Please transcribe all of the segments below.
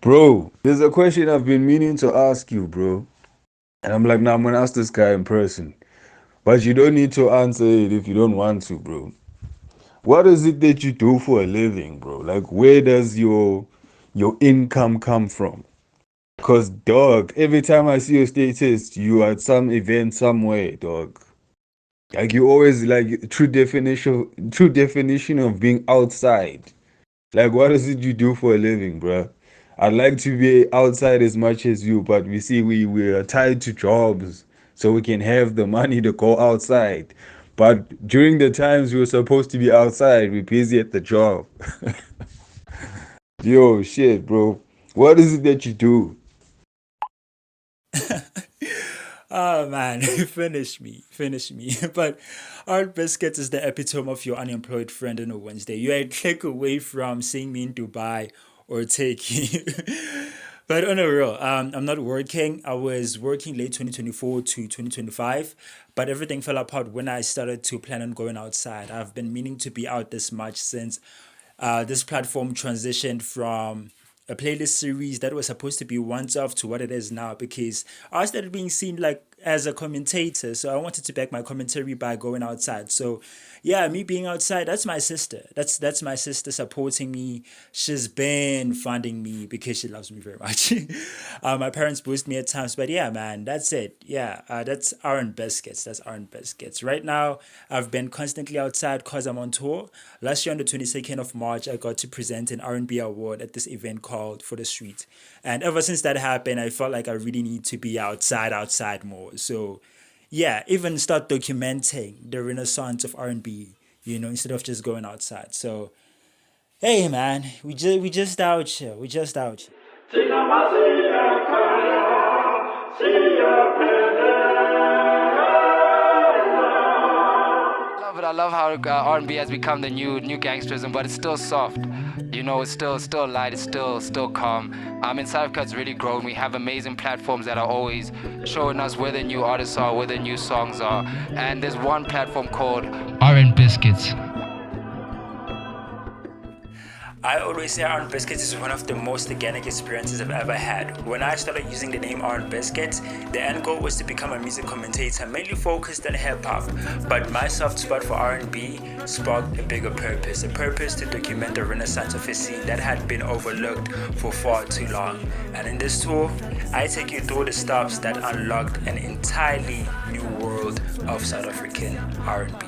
Bro, there's a question I've been meaning to ask you, bro. And I'm like, nah, I'm gonna ask this guy in person. But you don't need to answer it if you don't want to, bro. What is it that you do for a living, bro? Like, where does your income come from? Cause dog, every time I see your status, you are at some event somewhere, dog. Like you always like true definition of being outside. Like what is it you do for a living, bro? I'd like to be outside as much as you, but we see we are tied to jobs so we can have the money to go outside. But during the times we were supposed to be outside, we're busy at the job. Yo, shit, bro. What is it that you do? Oh man, finish me. But RnBiscuits is the epitome of your unemployed friend on a Wednesday. You're a click away from seeing me in Dubai or Turkey. But on a real, I'm not working. I was working late 2024 to 2025, but everything fell apart when I started to plan on going outside. I've been meaning to be out this much since this platform transitioned from a playlist series that was supposed to be once off to what it is now because I started being seen like as a commentator. So I wanted to back my commentary by going outside. So yeah, me being outside, that's my sister. That's my sister supporting me. She's been funding me because she loves me very much. My parents boost me at times, but yeah, man, that's it. Yeah, that's RnBiscuits. That's RnBiscuits. Right now, I've been constantly outside because I'm on tour. Last year on the 22nd of March, I got to present an R&B award at this event called For the Street. And ever since that happened, I felt like I really need to be outside more. So yeah, even start documenting the renaissance of R&B, instead of just going outside. So hey man, we just out here. We just out here. Love it. I love how R&B has become the new gangsterism, but it's still soft. It's still light. It's still calm. Inside of Cut's really grown. We have amazing platforms that are always showing us where the new artists are, where the new songs are. And there's one platform called RnBiscuits. I always say RnBiscuits is one of the most organic experiences I've ever had. When I started using the name RnBiscuits, the end goal was to become a music commentator, mainly focused on hip hop. But my soft spot for R&B sparked a bigger purpose, a purpose to document the renaissance of a scene that had been overlooked for far too long. And in this tour, I take you through the stops that unlocked an entirely new world of South African R&B.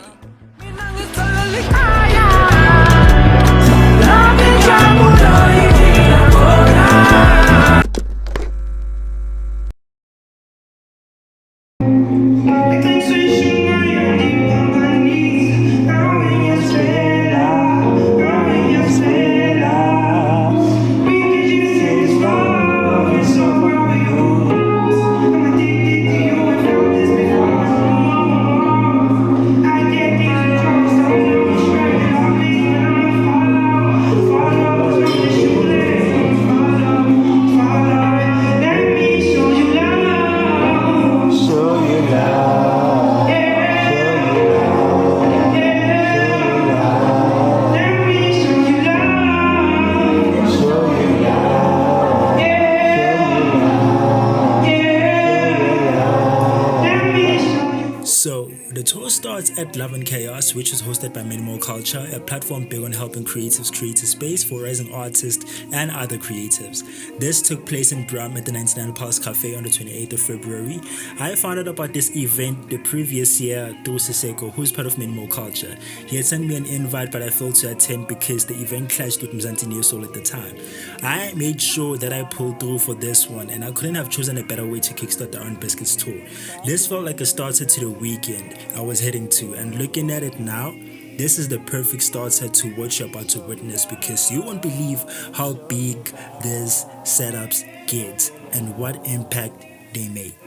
So, the tour starts at Love and Chaos, which is hosted by Minimal Culture, a platform big on helping creatives create a space for rising artists and other creatives. This took place in Brum at the 99 Pulse Cafe on the 28th of February. I found out about this event the previous year through Siseko, who's part of Minimal Culture. He had sent me an invite, but I failed to attend because the event clashed with Mzansi New Soul at the time. I made sure that I pulled through for this one, and I couldn't have chosen a better way to kickstart the RnBiscuits tour. This felt like a starter to the weekend I was heading to, and looking at it now, this is the perfect starter to what you're about to witness because you won't believe how big these setups get and what impact they make.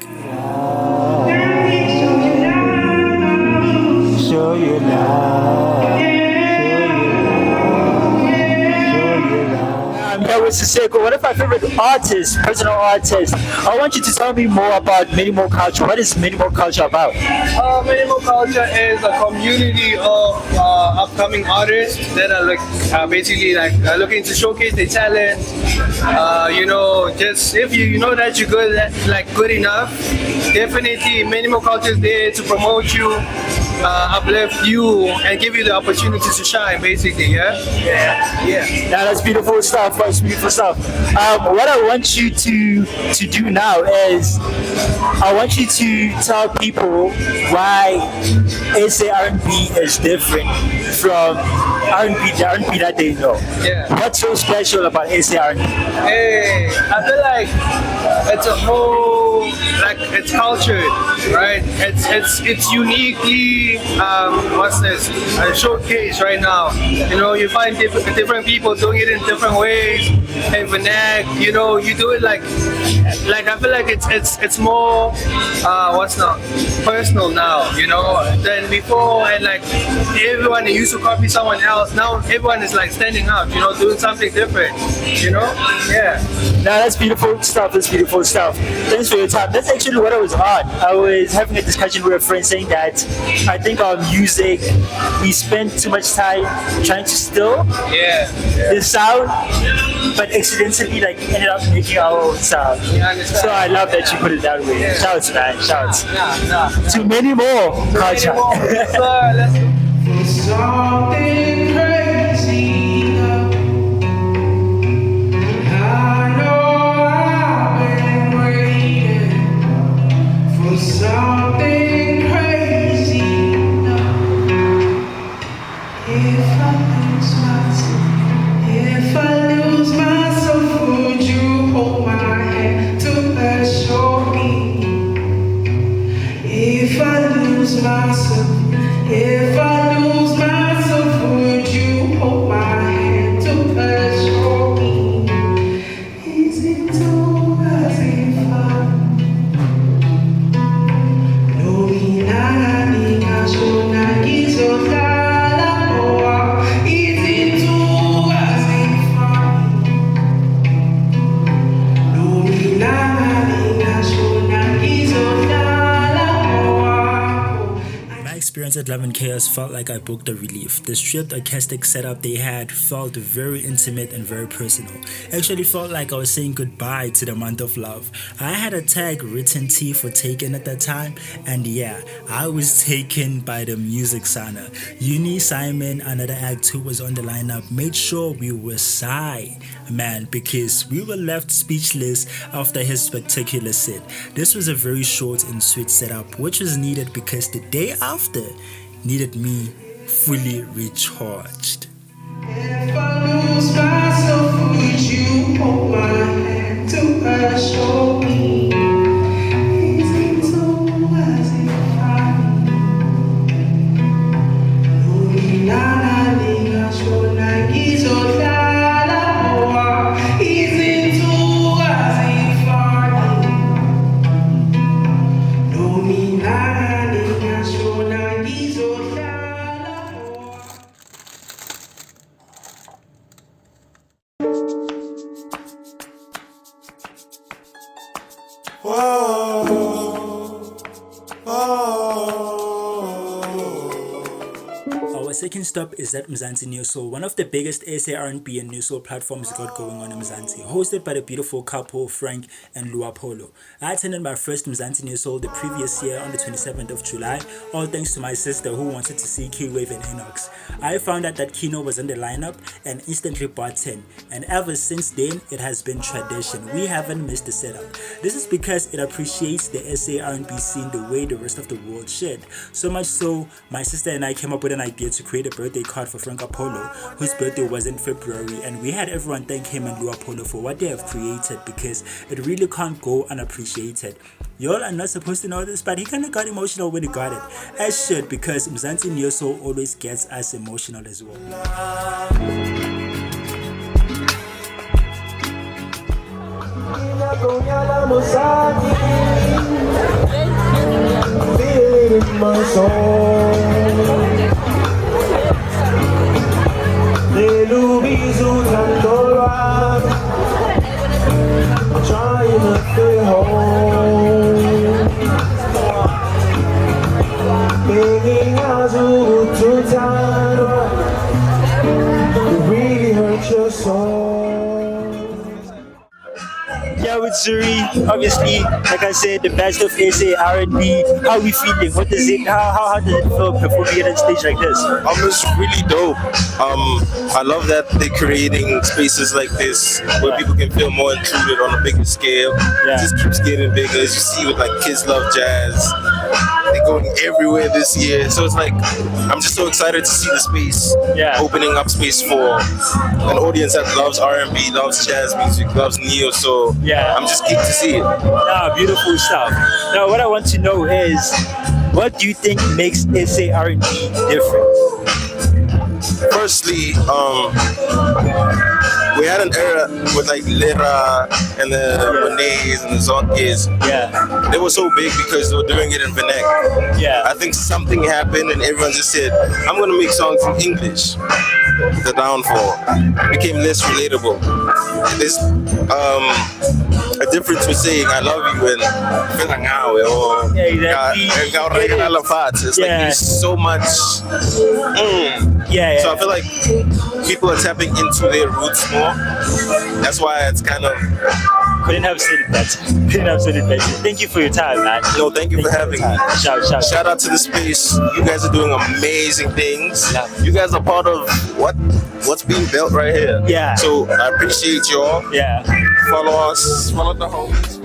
Show you love. with Siseko, one of my favorite artists, personal artists. I want you to tell me more about minimal culture. What is minimal culture about? Minimal culture is a community of upcoming artists that are basically looking to showcase their talent. Just if you know that you're good, good enough, definitely minimal culture is there to promote you, uplift you, and give you the opportunity to shine. Basically, yeah. Now that's beautiful stuff. That's beautiful stuff. What I want you to do now is I want you to tell people why SA R&B is different from R&B, the R&B that they know. Yeah. What's so special about SA R&B? Hey, I feel like it's a whole it's cultured, right? It's uniquely showcase right now. You find different people doing it in different ways and vernac. You do it like I feel like it's more personal now, than before. And everyone used to copy someone else. Now everyone is standing out, doing something different. Yeah. Now that's beautiful stuff. That's beautiful stuff. Thanks for your time. That's actually what I was on. I was having a discussion with a friend saying that I think our music, we spend too much time trying to steal the sound, but accidentally ended up making our own sound. So I love that you put it that way. Shouts, man. Shouts. To many more culture. Yes, sir. Let's go. Something crazy. I know I've been waiting for something crazy. If I lose myself, would you hold my hand to assure me? If I lose myself, would you hold my hand to assure me? Is it too as if no minani ashona gizotala moa? Is it too as if no minani ashona gizotala moa? My experience at Love and Chaos felt like I booked a relief. The stripped acoustic setup they had felt very intimate and very personal. Actually felt like I was saying goodbye to the month of love. I had a tag written T for taken at that time, and yeah, I was taken by the music sana. Uni Simon, another act who was on the lineup, made sure we were sigh, man, because we were left speechless after his spectacular set. This was a very short and sweet setup, which was needed because the day after needed me fully recharged. If I lose myself, would you hold my hand to assure me? Is it too as if is it too as if Our second stop is at Mzansi New Soul, one of the biggest SA R&B and New Soul platforms got going on in Mzansi, hosted by the beautiful couple Frank and Lua Polo. I attended my first Mzansi New Soul the previous year on the 27th of July, all thanks to my sister who wanted to see Keywave and Inox. I found out that Kino was in the lineup and instantly bought 10, and ever since then it has been tradition. We haven't missed the setup. This is because it appreciates the SA R&B scene the way the rest of the world should. So much so, my sister and I came up with an idea to create a birthday card for Frank Apollo, whose birthday was in February, and we had everyone thank him and Lua Apollo for what they have created because it really can't go unappreciated. Y'all are not supposed to know this, but he kind of got emotional when he got it, as should, because Mzansi New Soul always gets us emotional as well. my soul. Nelubizu Tandora. your soul. Yeah, with Zuri, obviously, like I said, the best of SA R&B. How are we feeling? What does it? How does it feel performing at a stage like this? It's really dope. I love that they're creating spaces like this where people can feel more included on a bigger scale. Yeah. It just keeps getting bigger. As you see with like Kids Love Jazz, they're going everywhere this year. So it's like I'm just so excited to see the space opening up space for an audience that loves R&B, loves jazz music, loves neo. So I'm just geeked to see it. Ah, beautiful stuff. Now, what I want to know is, what do you think makes SA R&B different? Firstly, we had an era with like Lira and the Monets and the Zonkies. Yeah. They were so big because they were doing it in Vernac. Yeah. I think something happened and everyone just said, I'm gonna make songs in English. The downfall. It became less relatable. There's a difference with saying I love you and Filangao or it's like there's so much. So I feel like people are tapping into their roots more. That's why it's kind of. Couldn't have said it better. Thank you for your time, man. No, thank you for having me. Shout out to the space. You guys are doing amazing things. Yeah. You guys are part of what's being built right here. Yeah. So I appreciate y'all. Yeah. Follow us. Follow the homies.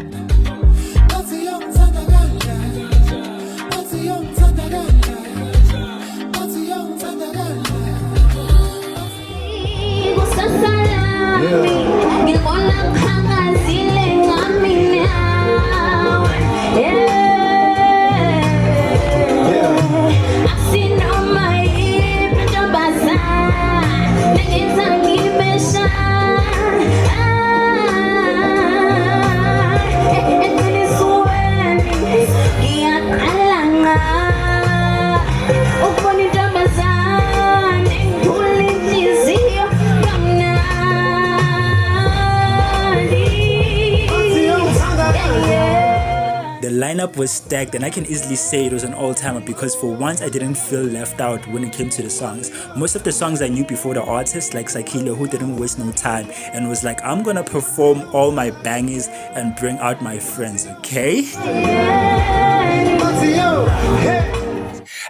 The lineup was stacked, and I can easily say it was an all-timer because for once I didn't feel left out when it came to the songs. Most of the songs I knew before the artists, like Sakila, who didn't waste no time and was like, I'm gonna perform all my bangers and bring out my friends, okay?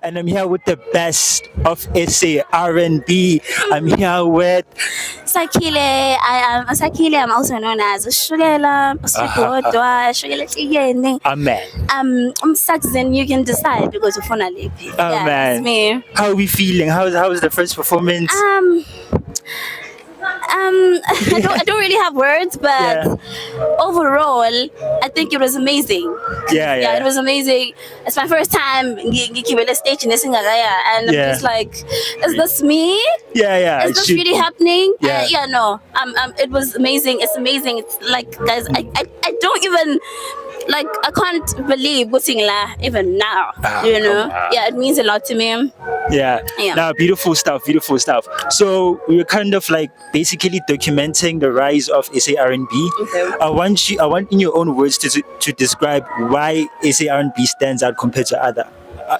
And I'm here with the best of SA R&B. I'm here with Sakile. Sakile, I'm also known as Shugela, Shugela Chiyeni. Amen. Saxon, you can decide because you're finally. Amen. It's me. How are we feeling? How was the first performance? I don't really have words, but overall, I think it was amazing. Yeah, it was amazing. It's my first time giving a stage in the Singagaya, and I'm just like, is this me? Yeah. Is this really happening? Yeah. It was amazing. It's amazing. It's like, guys, I don't even. Like, I can't believe what's in la even now. Yeah, it means a lot to me. Yeah. Now, beautiful stuff. So we were kind of like basically documenting the rise of SA R&B. Okay. I want in your own words to describe why SA R&B stands out compared to other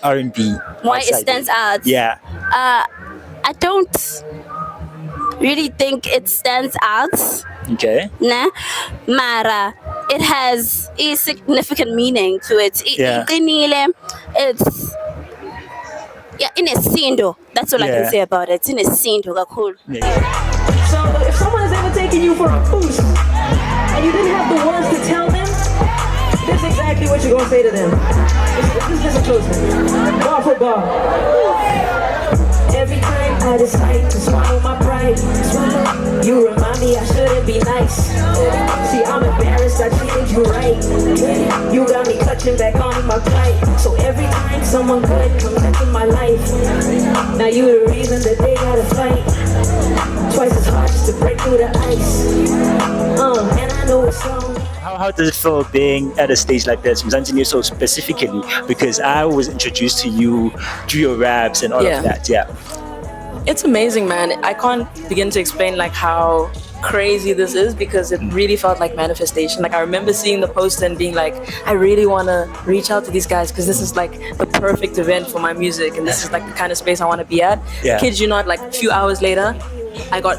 R&B. Why it stands out? Yeah. I don't really think it stands out. Okay. Nah, Mara, it has a significant meaning to it. It's in a sindo. That's all I can say about it. It's in a sindo, cool. So if someone has ever taken you for a boost and you didn't have the words to tell them, this is exactly what you're gonna say to them. Listen closely. Bar for bar. Every time I decide to swallow my pride, you remind me I shouldn't be nice. See, I'm embarrassed I treated you right. You got me clutching back on my plight. So every time someone good comes into my life, now you the reason that they gotta fight. Twice as hard just to break through the ice. And I know it's wrong. How does it feel being at a stage like this, Mzansi so specifically? Because I was introduced to you through your raps and all of that. Yeah. It's amazing, man. I can't begin to explain like how crazy this is because it really felt like manifestation. Like I remember seeing the poster and being like, I really want to reach out to these guys because this is like the perfect event for my music and this is like the kind of space I want to be at. Yeah. Kids, you know, like a few hours later,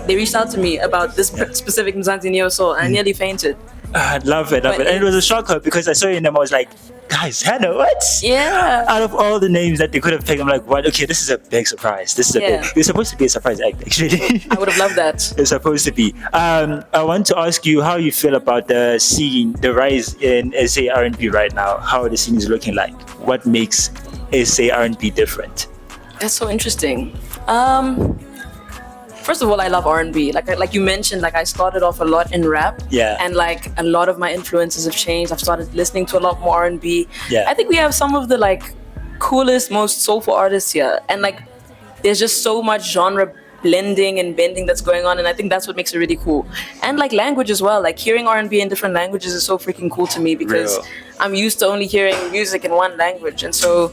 they reached out to me about this specific Mzansi Neo soul and I nearly fainted. I love it. And it was a shocker because I saw your name. I was like, guys, Hannah, what? Yeah. Out of all the names that they could have picked, I'm like, what? Okay, this is a big surprise. This is it's supposed to be a surprise act, actually. I would have loved that. It's supposed to be. I want to ask you how you feel about the scene, the rise in SA R&B right now, how the scene is looking like. What makes SA R&B different? That's so interesting. First of all, I love R&B. Like you mentioned, like I started off a lot in rap. Yeah. And like a lot of my influences have changed. I've started listening to a lot more R&B. Yeah. I think we have some of the like coolest, most soulful artists here. And like there's just so much genre blending and bending that's going on. And I think that's what makes it really cool. And like language as well. Like hearing R&B in different languages is so freaking cool to me because I'm used to only hearing music in one language. And so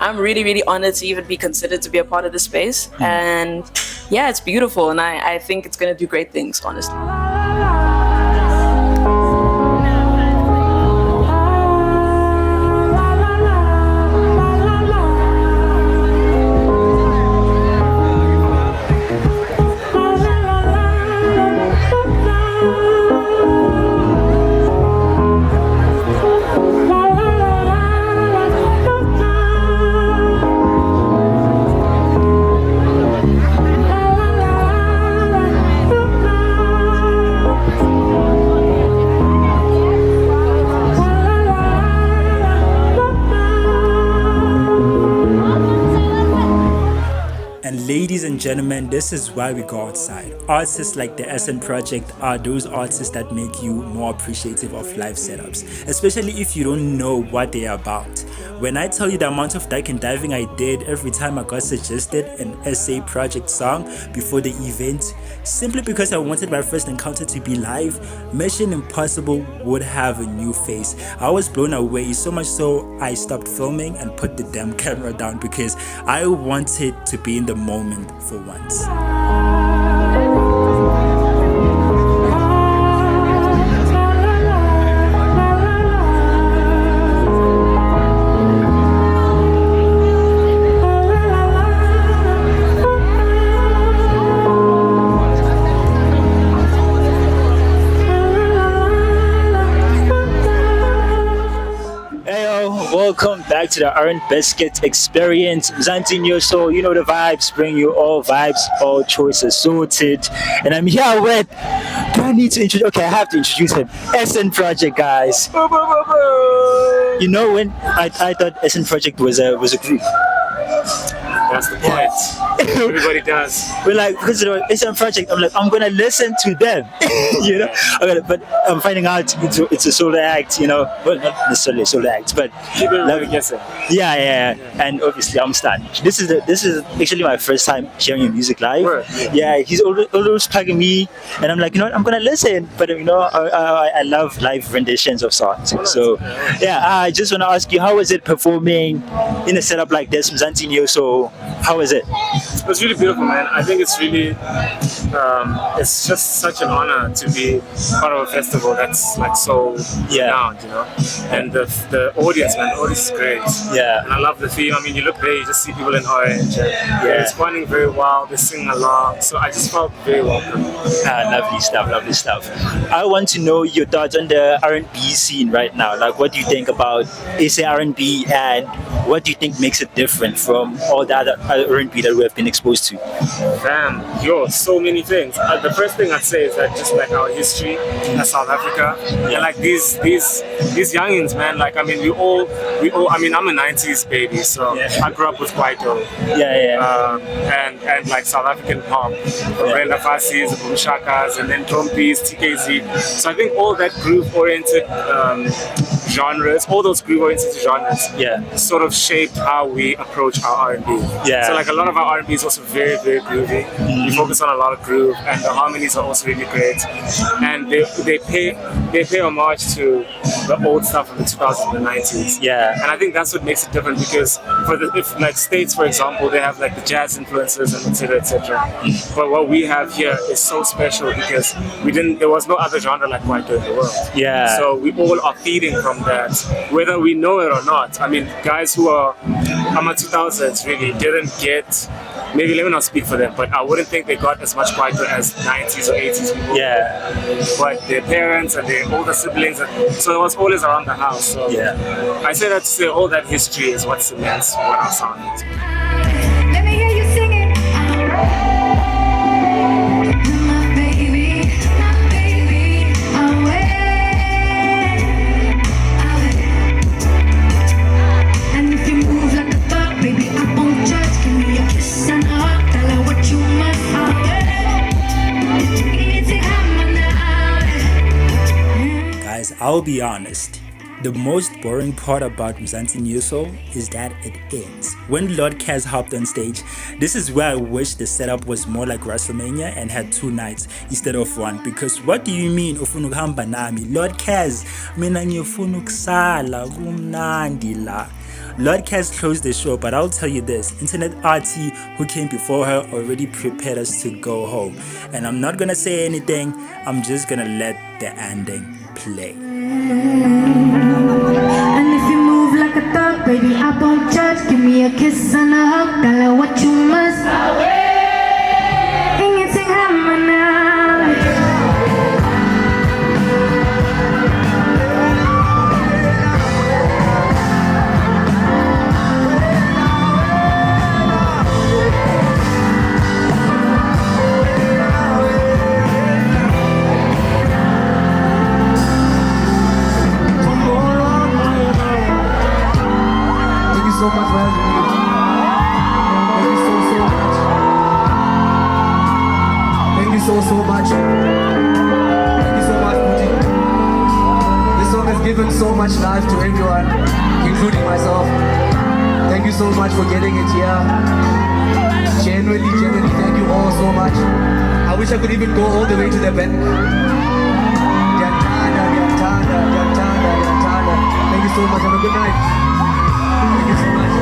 I'm really, really honored to even be considered to be a part of this space. And yeah, it's beautiful. And I think it's going to do great things, honestly. Ladies and gentlemen, this is why we go outside. Artists like the SN Project are those artists that make you more appreciative of live setups, especially if you don't know what they are about. When I tell you the amount of duck and diving I did every time I got suggested an SA Project song before the event, simply because I wanted my first encounter to be live, Mission Impossible would have a new face. I was blown away, so much so I stopped filming and put the damn camera down because I wanted to be in the moment for once. Welcome back to the RnBiscuits experience. Mzansi Neo Soul, you know the vibes, bring you all vibes, all choices sorted. And I'm here with, do I need to introduce, okay, I have to introduce him, SN Project, guys. You know when I thought SN Project was a group. That's the point. Everybody does. We're like, because it's a project, I'm like, I'm gonna listen to them. You know? But I'm finding out it's a solo act, you know. Well, not necessarily a solo act, but guessing. Yeah. And obviously I'm stunned. This is actually my first time hearing your music live. Right. Yeah, he's always plugging me, and I'm like, you know what, I'm gonna listen. But you know, I love live renditions of songs. So yeah, I just wanna ask you, how was it performing in a setup like this, Mzansi Neo Soul? How is it? It was really beautiful, man. I think it's really, it's just such an honor to be part of a festival that's like so renowned, you know. And the audience, man, the audience is great. Yeah. And I love the theme. I mean, you look there, you just see people in orange. They're responding very well. They sing along. So I just felt very welcome. Lovely stuff. I want to know your thoughts on the R&B scene right now. Like, what do you think about SA R&B, and what do you think makes it different from all the other R&B that we have been exposed to? So many things. The first thing I'd say is that just like our history as South Africa, and like these youngins, man. Like, I mean, we all. I mean, I'm a '90s baby, so I grew up with Kwaito. And like South African pop, Brenda Fassi's, Boom Shakas, and then Trompies, TKZ. So I think all that groove-oriented genres, all those groove-oriented genres, sort of shaped how we approach our R&B. So like a lot of our R&B is also very, very groovy. We focus on a lot of groove, and the harmonies are also really great. And they pay homage to the old stuff of the 2000s and the 90s. Yeah. And I think that's what makes it different, because if like States, for example, they have like the jazz influences and etc. etc. But what we have here is so special because there was no other genre like Kwaito in the world. Yeah. So we all are feeding from that, whether we know it or not. I mean, guys who are Ama 2000s really didn't get, maybe let me not speak for them, but I wouldn't think they got as much Kwaito as 90s or 80s people. Yeah. But their parents and their older siblings, so it was always around the house. So yeah. I say that to say all that history is what cements what our sound is. Let me hear you sing it. I'll be honest, the most boring part about Mzansi New Soul is that it ends. When Lord Kaz hopped on stage, this is where I wish the setup was more like WrestleMania and had 2 nights instead of 1, because what do you mean ufuna ukuhamba nami? Lord Kaz, mina ngifuna ukusala kumnandi la. Lord Kaz closed the show, but I'll tell you this, Internet RT who came before her already prepared us to go home. And I'm not gonna say anything, I'm just gonna let the ending play. And if you move like a thug, baby, I won't judge. Give me a kiss and a hug, tell her what you must. Ingenting hamnar. So much for having me. Thank you so much. Thank you so much. Thank you so much, Putin. This song has given so much life to everyone, including myself. Thank you so much for getting it here. Genuinely, thank you all so much. I wish I could even go all the way to the bend. Thank you so much. Have a good night. Thank you so much.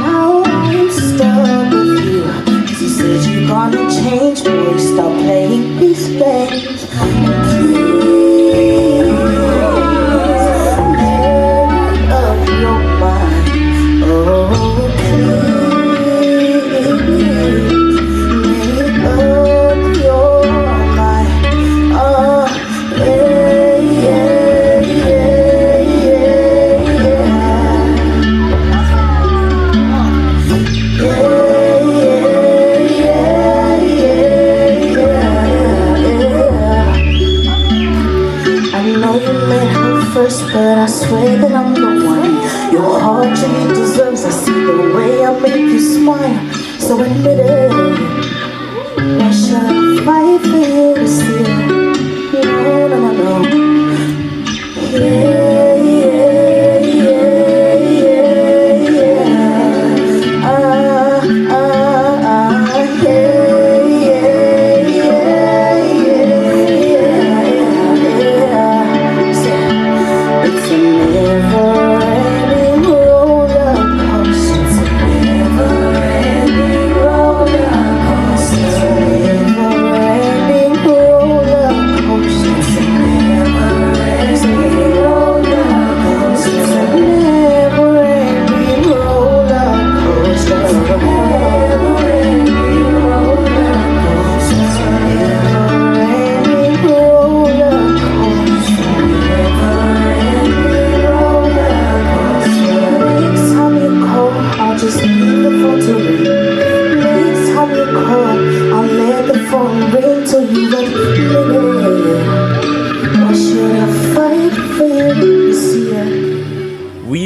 Now I'm stuck with you, 'cause you said you're gonna change, boy, stop playing these games. But I swear that I'm the one your heart really deserves. I see the way I make you smile, so admit it. Why should I fight for you to see it? No.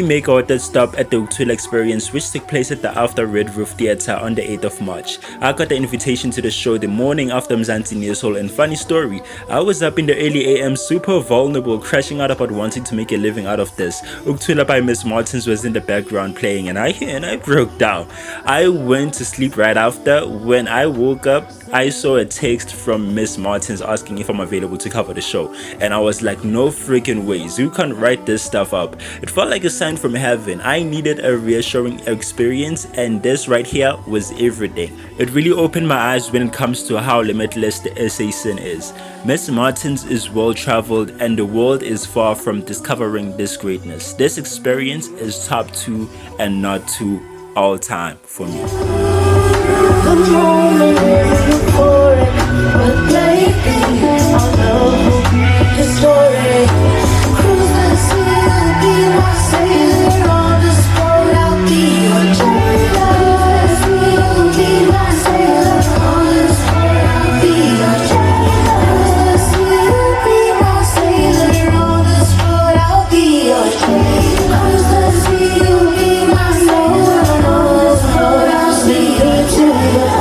make our third stop at the Uktula experience, which took place at the After Red Roof Theatre on the 8th of March. I got the invitation to the show the morning after Mzansi News Hall, and funny story, I was up in the early AM super vulnerable, crashing out about wanting to make a living out of this. Uktula by Miss Martins was in the background playing, and I broke down. I went to sleep right after. When I woke up, I saw a text from Miss Martins asking if I'm available to cover the show, and I was like, no freaking ways, you can't write this stuff up. It felt like a sign from heaven. I needed a reassuring experience, and this right here was everything. It really opened my eyes when it comes to how limitless the SA scene is. Miss Martins is well traveled, and the world is far from discovering this greatness. This experience is top 2 and not 2 all time for me. The moment is euphoric, but lately our love will be historic. Cruise the sea, I'll be my sailor on this boat. I'll be your jailer. You'll be my sailor on this boat. I'll be your jailer. You'll be my sailor on this boat. I'll be your jailer. Cruise the sea, you'll be my sailor on this boat. I'll be your jailer.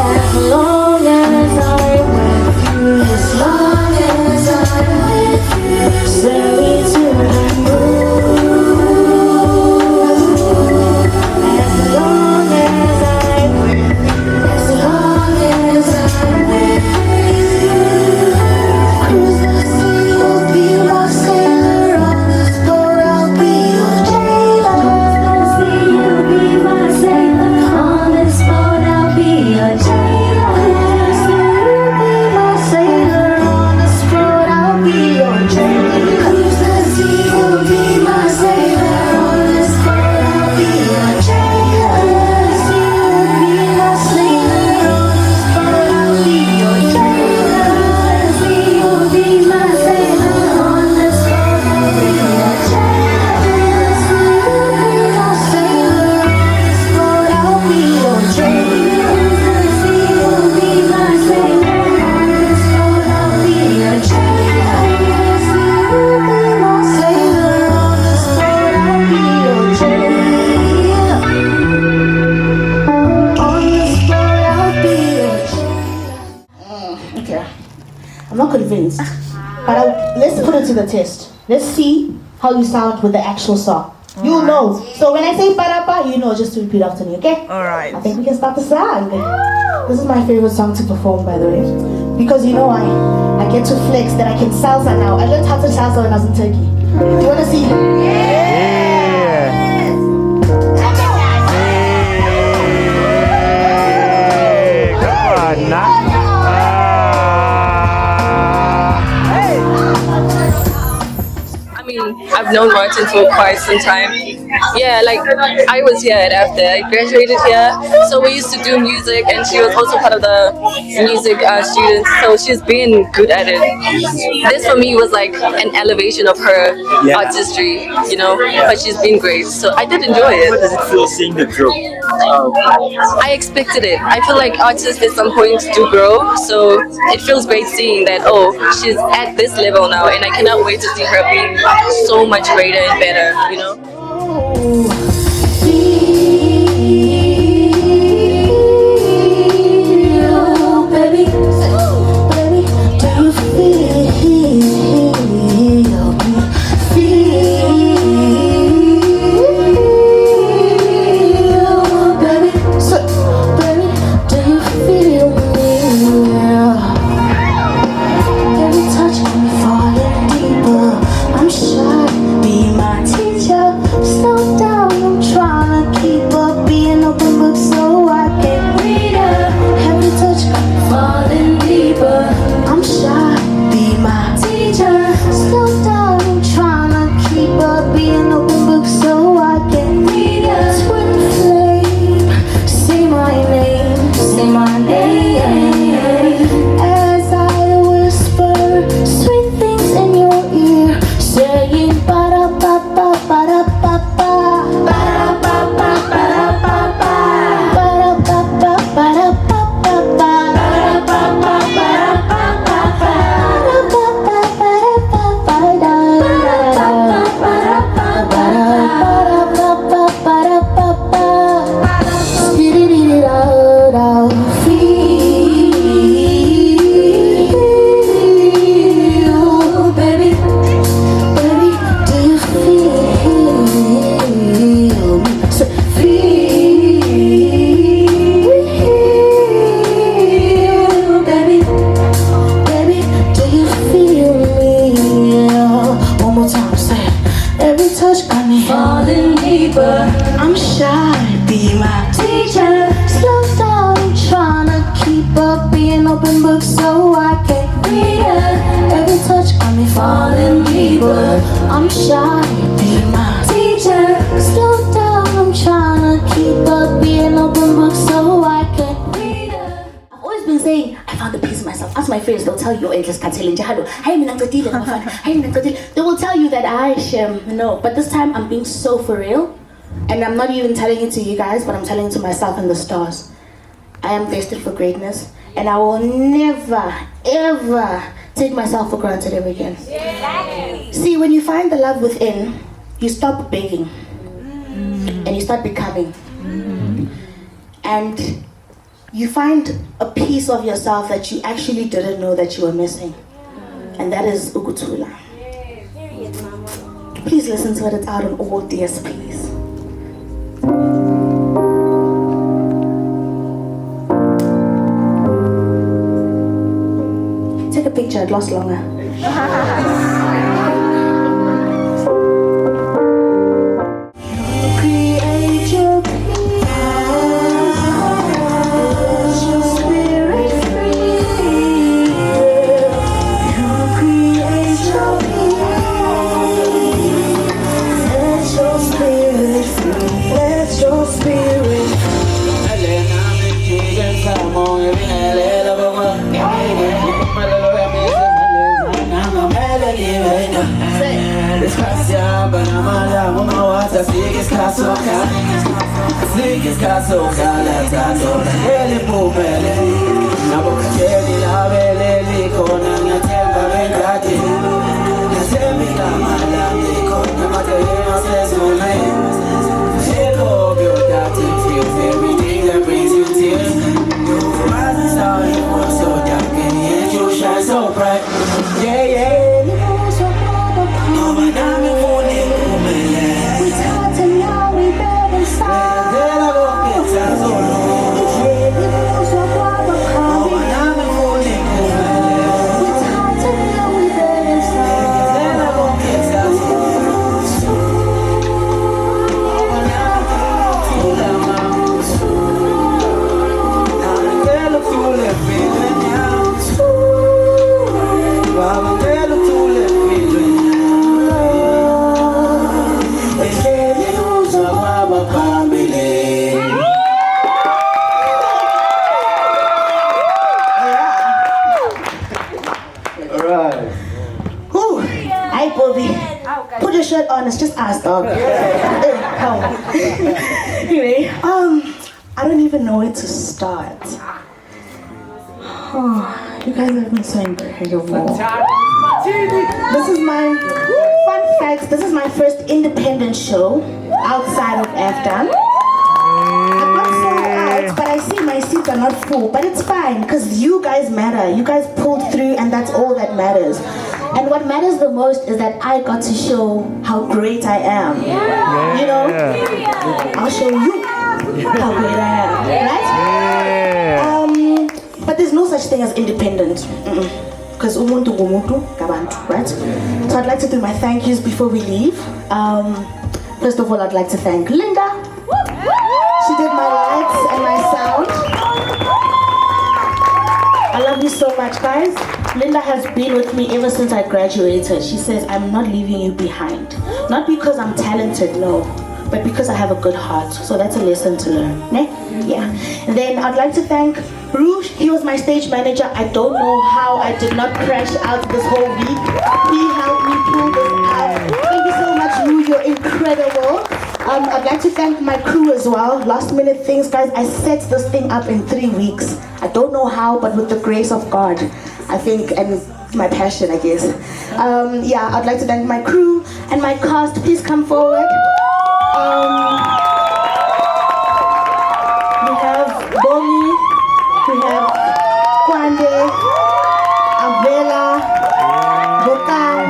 As long as I'm with you, as long as I'm with you, sail me to the moon. As long as I'm with you, as long as I'm with you, cruise the sea, you'll be my sailor on this boat. I'll be your jailer. Cruise the sea, you'll be my sailor on this boat. I'll be your jailer. I'm not convinced, but let's put it to the test. Let's see how you sound with the actual song. You'll know. So when I say parapa, you know just to repeat after me, okay? Alright. I think we can start the song. This is my favorite song to perform, by the way. Because you know I get to flex that I can salsa now. I learned how to salsa when I was in Turkey. Do you want to see? Yeah! Come on, now. I mean, I've known Martin for quite some time. Yeah, like I was here after I graduated here, so we used to do music, and she was also part of the music students, so she's been good at it. This for me was like an elevation of her artistry, you know, but she's been great, so I did enjoy it. What does it feel seeing the growth? I expected it. I feel like artists at some point do grow, so it feels great seeing that, oh, she's at this level now, and I cannot wait to see her being so much greater and better, you know? I'm shy, be my teacher, slow down. book so I can read it. Every touch got me falling deeper. I'm shy, be my teacher. Slow down, I'm trying to keep up. Be an open book so I can read it. I've always been saying, I found the peace in myself. Ask my friends, they'll tell you, hey, they will tell you that I sham. No, but this time I'm being so for real. And I'm not even telling it to you guys, but I'm telling it to myself and the stars. I am destined for greatness, and I will never, ever take myself for granted ever again. See, when you find the love within, you stop begging, and you start becoming. And you find a piece of yourself that you actually didn't know that you were missing. And that is Ukuthula. Please listen to it, it's out on all DSPs. Take a picture, it lasts longer. Create your peace, let your spirit free. You create your peace, let your spirit free, let your spirit everything that brings you tears. You rise and star, you were so dark, and yet you shine so bright. Yeah, yeah. Oh, my diamond for the woman. we talked and now we bed inside. Then I go get time so long. Oh, my diamond for the woman. We talked and now we bed inside. Then I go get time so long. Oh, my diamond for the woman. Now the girl of two left feeling down. While the girl of two left feeling down. They can't use a mama family. Alright. Whew. Hi, Bobby. Put your shirt on, it's just us, dog. Anyway, I don't even know where to start. Oh, you guys have been so incredible. This is my fun fact. This is my first independent show outside of AFDAN. I'm not sold out, but I see my seats are not full. But it's fine, because you guys matter. You guys pulled through, and that's all that matters. And what matters the most is that I got to show how great I am. You know? I'll show you how great I am. Right? But there's no such thing as independent. Because umuntu ngumuntu ngabantu, right? So I'd like to do my thank yous before we leave. First of all, I'd like to thank Linda. She did my lights and my sound. I love you so much, guys. Linda has been with me ever since I graduated. She says, I'm not leaving you behind. Not because I'm talented, no, but because I have a good heart. So that's a lesson to learn. Ne? Yeah. And then I'd like to thank Rouge. He was my stage manager. I don't know how I did not crash out this whole week. He helped me pull this out. Thank you so much, Rouge. You're incredible. I'd like to thank my crew as well. Last minute things, guys. I set this thing up in 3 weeks. I don't know how, but with the grace of God, I think, and my passion, I guess. Yeah, I'd like to thank my crew and my cast. Please come forward. We have Bomi, we have Kwande, Avela, Bokan,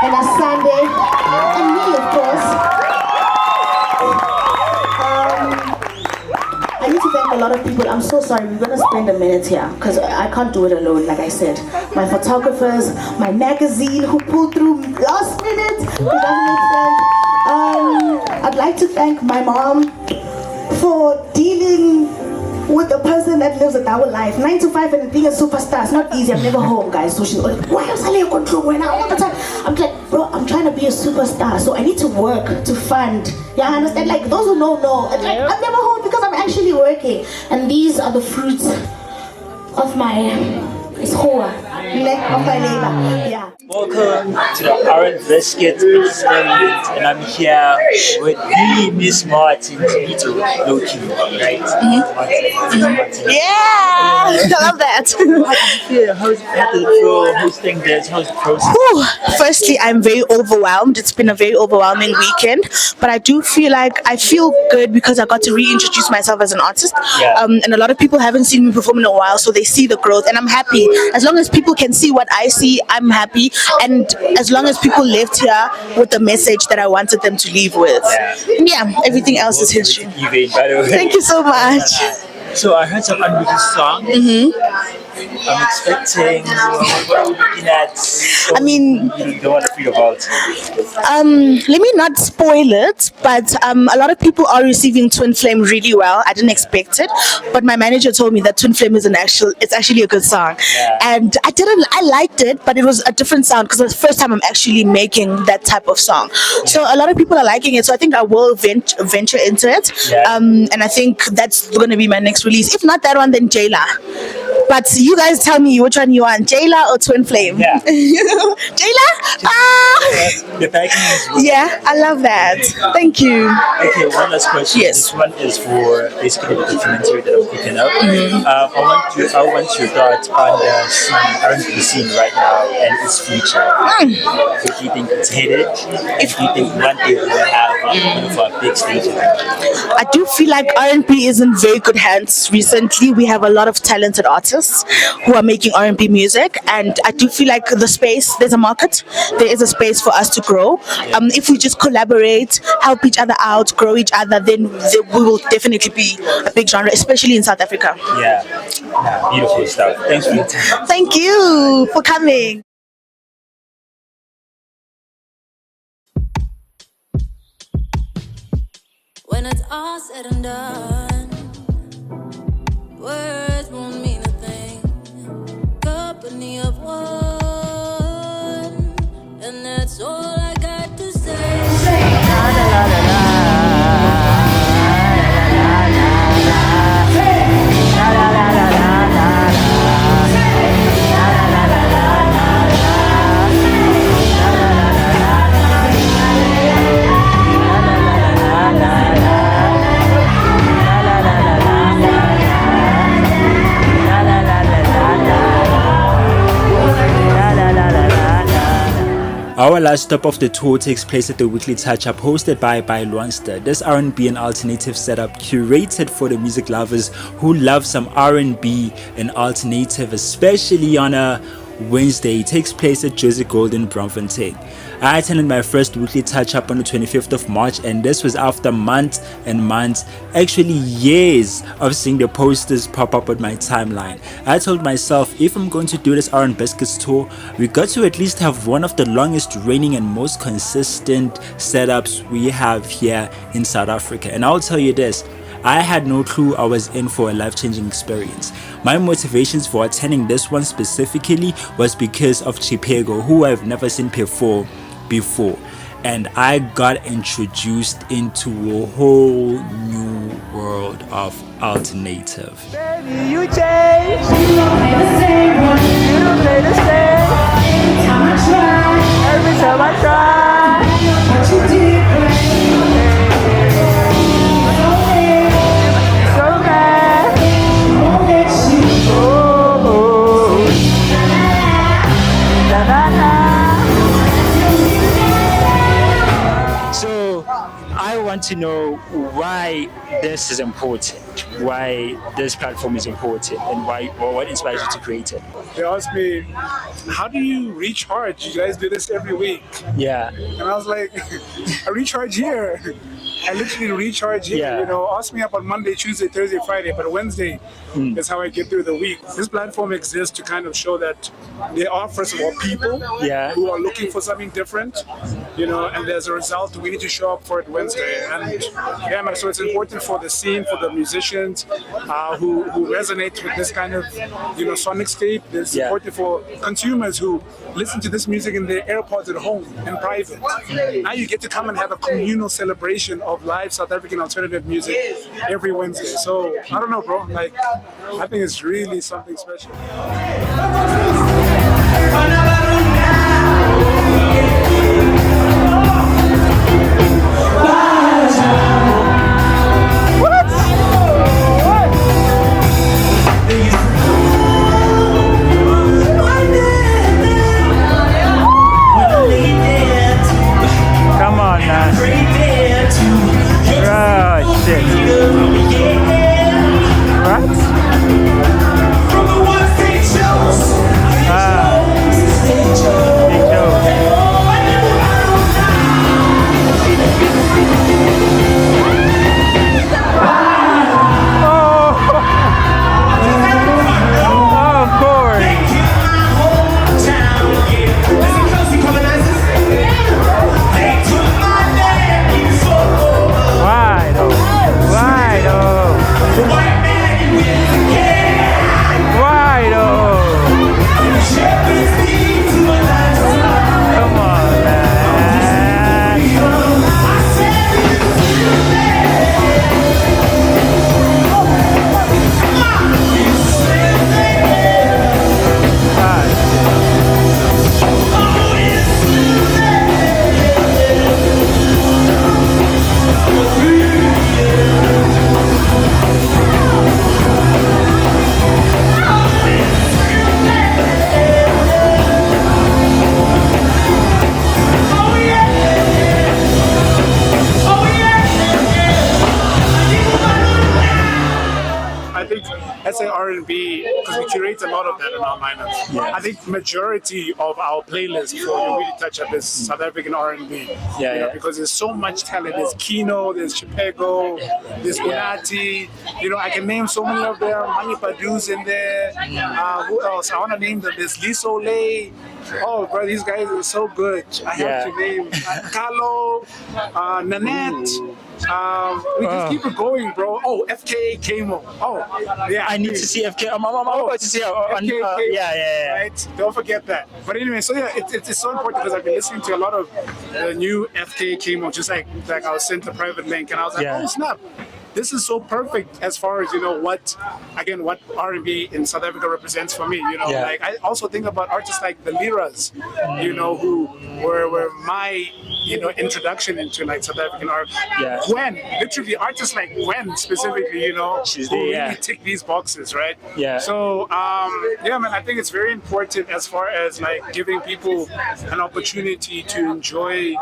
and Asande, and me, of course. I need to thank a lot of people. I'm so sorry. We're going to spend a minute here because I can't do it alone, like I said. My photographers, my magazine who pulled through last minute. I'd like to thank my mom for dealing with the person that lives a double life, 9 to 5, and being a superstar. It's not easy. I'm never home, guys. So she's like, why am I control when all the time? I'm like, bro, I'm trying to be a superstar, so I need to work to fund. Yeah, I understand. Like those who know. It's like I'm never home because I'm actually working, and these are the fruits of my of my labor. Yeah. Welcome to the RnBiscuits experiment, and I'm here with the Miss Martin Tito Loki, right? Yeah, I love that. How do you feel? How's it feel hosting this? How's the process? Firstly, I'm very overwhelmed. It's been a very overwhelming weekend, but I do feel like I feel good because I got to reintroduce myself as an artist. Yeah. And a lot of people haven't seen me perform in a while, so they see the growth, and I'm happy. As long as people can see what I see, I'm happy. And as long as people left here with the message that I wanted them to leave with, yeah, everything else is history. Thank you so much. So I heard some unreleased songs. I'm expecting. What are we looking at? I mean, you don't want to feel about. Let me not spoil it, but a lot of people are receiving Twin Flame really well. I didn't expect it, but my manager told me that Twin Flame is it's actually a good song, and I liked it, but it was a different sound because it's the first time I'm actually making that type of song. So a lot of people are liking it, so I think I will venture into it, and I think that's going to be my next release. If not that one, then Jayla. But you guys tell me which one you want, Jayla or Twin Flame? Yeah. Jayla? The backing is really yeah, I love that. Thank you. Okay, one last question. Yes. This one is for basically the documentary that I'm cooking up. I want your thoughts on the RnB scene right now and its future. Do you think it's headed? If you think one day we'll have one of our big stages? I do feel like RnB is in very good hands. Recently, we have a lot of talented artists who are making R&B music, and I do feel like there's a market, there is a space for us to grow. If we just collaborate, help each other out, grow each other, then we will definitely be a big genre, especially in South Africa. Yeah, beautiful stuff. Thanks for your time. Thank you for coming. When it's all said and done, words won't mean a thing. Company of one, and that's all I got to say. Our last stop of the tour takes place at the weekly touch-up hosted by Luanster. This R&B and alternative setup curated for the music lovers who love some R&B and alternative, especially on a Wednesday. It takes place at Jersey Gold in Braamfontein. I attended my first weekly touch-up on the 25th of March, and this was after months and months, actually years, of seeing the posters pop up on my timeline. I told myself, if I'm going to do this RnBiscuits tour, we got to at least have one of the longest reigning and most consistent setups we have here in South Africa. And I'll tell you this, I had no clue I was in for a life-changing experience. My motivations for attending this one specifically was because of Chipego, who I've never seen perform before, and I got introduced into a whole new world of alternative. Baby, you change. You don't play the same. You don't play the same. Every time I try. Every time I try. What you did, so bad. Won't let you go. La la la. So I want to know why this is important, why this platform is important, and what inspires you to create it. They asked me, how do you recharge? You guys do this every week. Yeah. And I was like, I recharge here. I literally recharge here. Yeah. You know, ask me up on Monday, Tuesday, Thursday, Friday, but Wednesday is how I get through the week. This platform exists to kind of show that there are, first of all, people who are looking for something different, you know, and as a result, we need to show up for it Wednesday. And yeah, man, so it's important for the scene, for the musicians who resonate with this kind of, you know, sonic scape. It's important for consumers who listen to this music in their AirPods at home in private. Now you get to come and have a communal celebration of live South African alternative music every Wednesday. So I don't know, bro. Like, I think it's really something special. Come on, man. Oh, shit. What? Let's say RnB, because we curate a lot of that in our lineup. Yeah. I think majority of our playlist for You Really Touch Up is South African RnB. Because there's so much talent. There's Kino, there's Chipego, there's Unati. You know, I can name so many of them. Mani Padu's in there. Who else? I want to name them. There's Liso Lay. Oh, bro, these guys are so good. I have to name Carlo, Nanette. We just keep it going, bro. Oh, FKA Kamo. Oh, yeah. I need to see FK. I'm about to see. Yeah. Right? Don't forget that. But anyway, so yeah, it's so important because I've been listening to a lot of the new FKA Kamo, just like I was sent a private link, and I was like, oh snap. This is so perfect as far as, you know, what R&B in South Africa represents for me, you know. Like, I also think about artists like the Liras, you know, who were my, you know, introduction into like South African art. Gwen, literally artists like Gwen specifically, you know, who really tick these boxes, right? So, yeah, man, I think it's very important as far as like giving people an opportunity to enjoy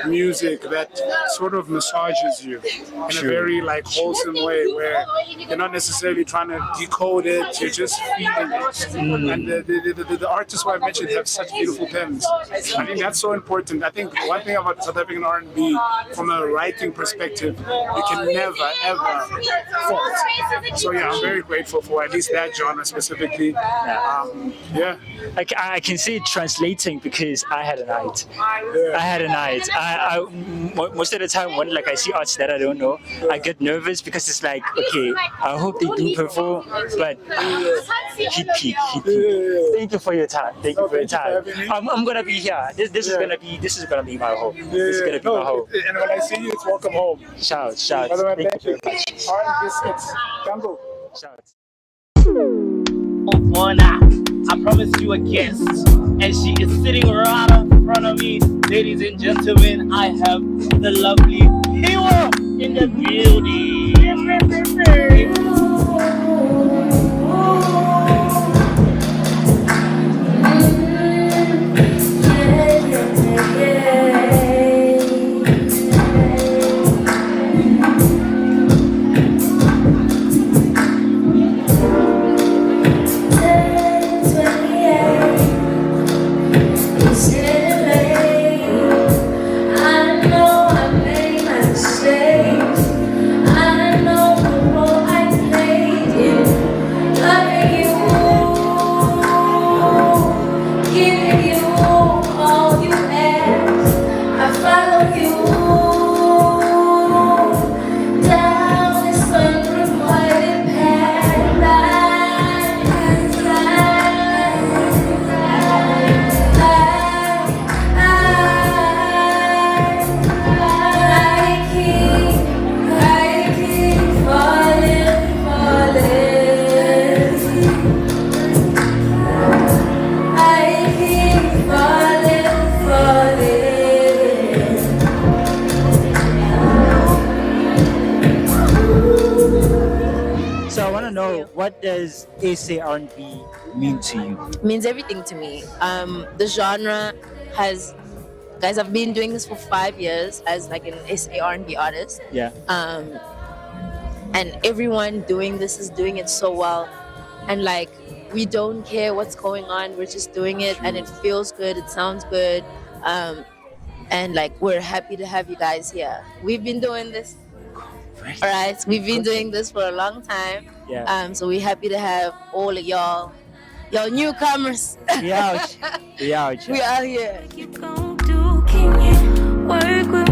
music that sort of massages you in a very like wholesome way, where you're not necessarily trying to decode it, you're just feeling it. And the artists who I mentioned have such beautiful pens. I think that's so important. I think one thing about South African R&B, from a writing perspective, you can never ever fault. So yeah, I'm very grateful for at least that genre specifically. I can see it translating because I had a night. I had a night. I most of the time when like I see artists that I don't know, I get nervous because it's like, okay, I hope they do perform, but hit peak. Thank you for your time. Thank you for your time. I'm gonna be here. This is gonna be my home. This is gonna be my home. And when I see you, it's welcome home. Shout. Thank you very much. RnBiscuits, Tango. Shout. I promised you a guest, and she is sitting right in front of me. Ladies and gentlemen, I have the lovely hero in the building. I know I made my mistake. does SA R&B mean to you? Means everything to me. The genre has, guys, I've been doing this for 5 years as like an SA R&B artist. Yeah. And everyone doing this is doing it so well, and like we don't care what's going on, we're just doing it, and it feels good, it sounds good, and like we're happy to have you guys here. We've been doing this, all right, we've been doing this for a long time. Yeah. So we're happy to have all of y'all newcomers. We out. We out. We out here. Can you work with